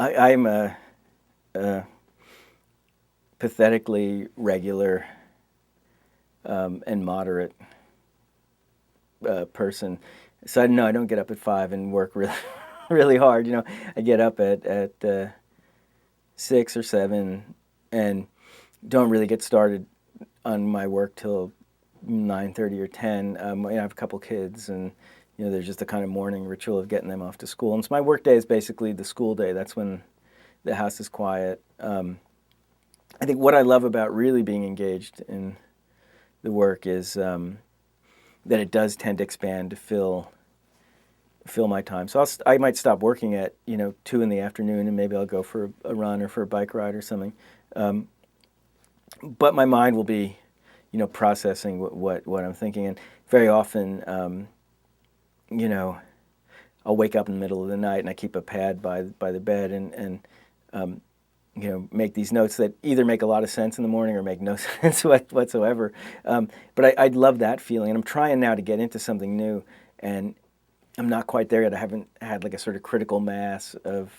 I'm a pathetically regular and moderate person. So no, I don't get up at 5 and work really, really hard. I get up at 6 or 7 and don't really get started on my work till 9:30 or 10. I have a couple kids, and there's just a kind of morning ritual of getting them off to school. And so my work day is basically the school day. That's when the house is quiet. I think what I love about really being engaged in the work is that it does tend to expand to fill my time. So I might stop working at 2 in the afternoon, and maybe I'll go for a run or for a bike ride or something. But my mind will be processing what I'm thinking, and very often I'll wake up in the middle of the night, and I keep a pad by the bed, and make these notes that either make a lot of sense in the morning or make no sense whatsoever. But I love that feeling, and I'm trying now to get into something new, and I'm not quite there yet. I haven't had like a sort of critical mass of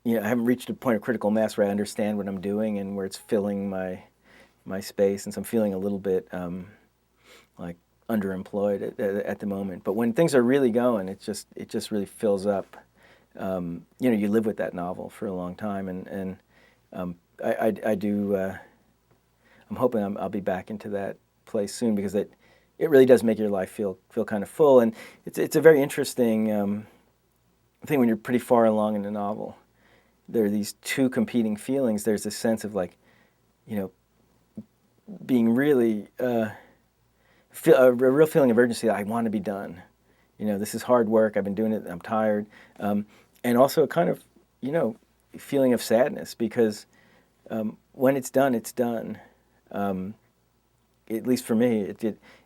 I haven't reached a point of critical mass where I understand what I'm doing and where it's filling my space, and so I'm feeling a little bit like underemployed at the moment. But when things are really going, it just really fills up. You live with that novel for a long time, and I do. I'm hoping I'll be back into that place soon, because it really does make your life feel kind of full, and it's a very interesting thing when you're pretty far along in the novel. There are these two competing feelings. There's this sense of being really a real feeling of urgency that I want to be done. This is hard work. I've been doing it. I'm tired. And also a kind of, feeling of sadness, because when it's done, it's done. At least for me,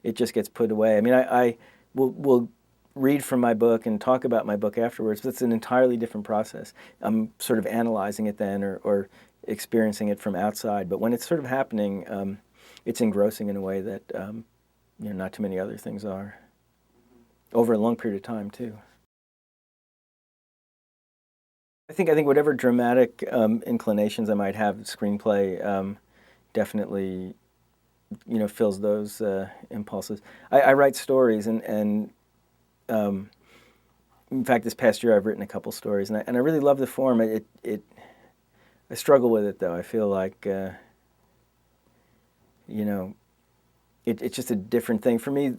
it just gets put away. I mean, I will read from my book and talk about my book afterwards, but it's an entirely different process. I'm sort of analyzing it then, or experiencing it from outside. But when it's sort of happening, it's engrossing in a way that not too many other things are, over a long period of time too. I think whatever dramatic inclinations I might have, screenplay definitely fills those impulses. I write stories, and in fact, this past year I've written a couple stories, and I really love the form. I struggle with it though. I feel like it's just a different thing for me.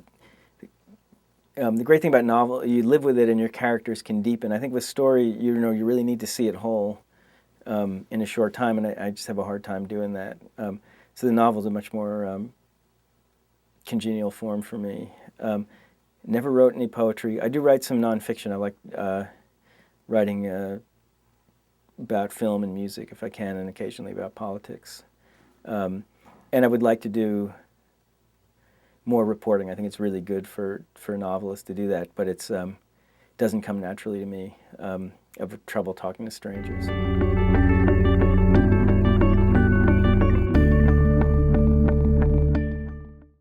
The great thing about novel, you live with it and your characters can deepen. I think with story, you really need to see it whole in a short time, and I just have a hard time doing that. So the novel's a much more congenial form for me. Never wrote any poetry. I do write some nonfiction. I like writing about film and music if I can, and occasionally about politics. And I would like to do more reporting. I think it's really good for novelists to do that, but it's doesn't come naturally to me. I have trouble talking to strangers.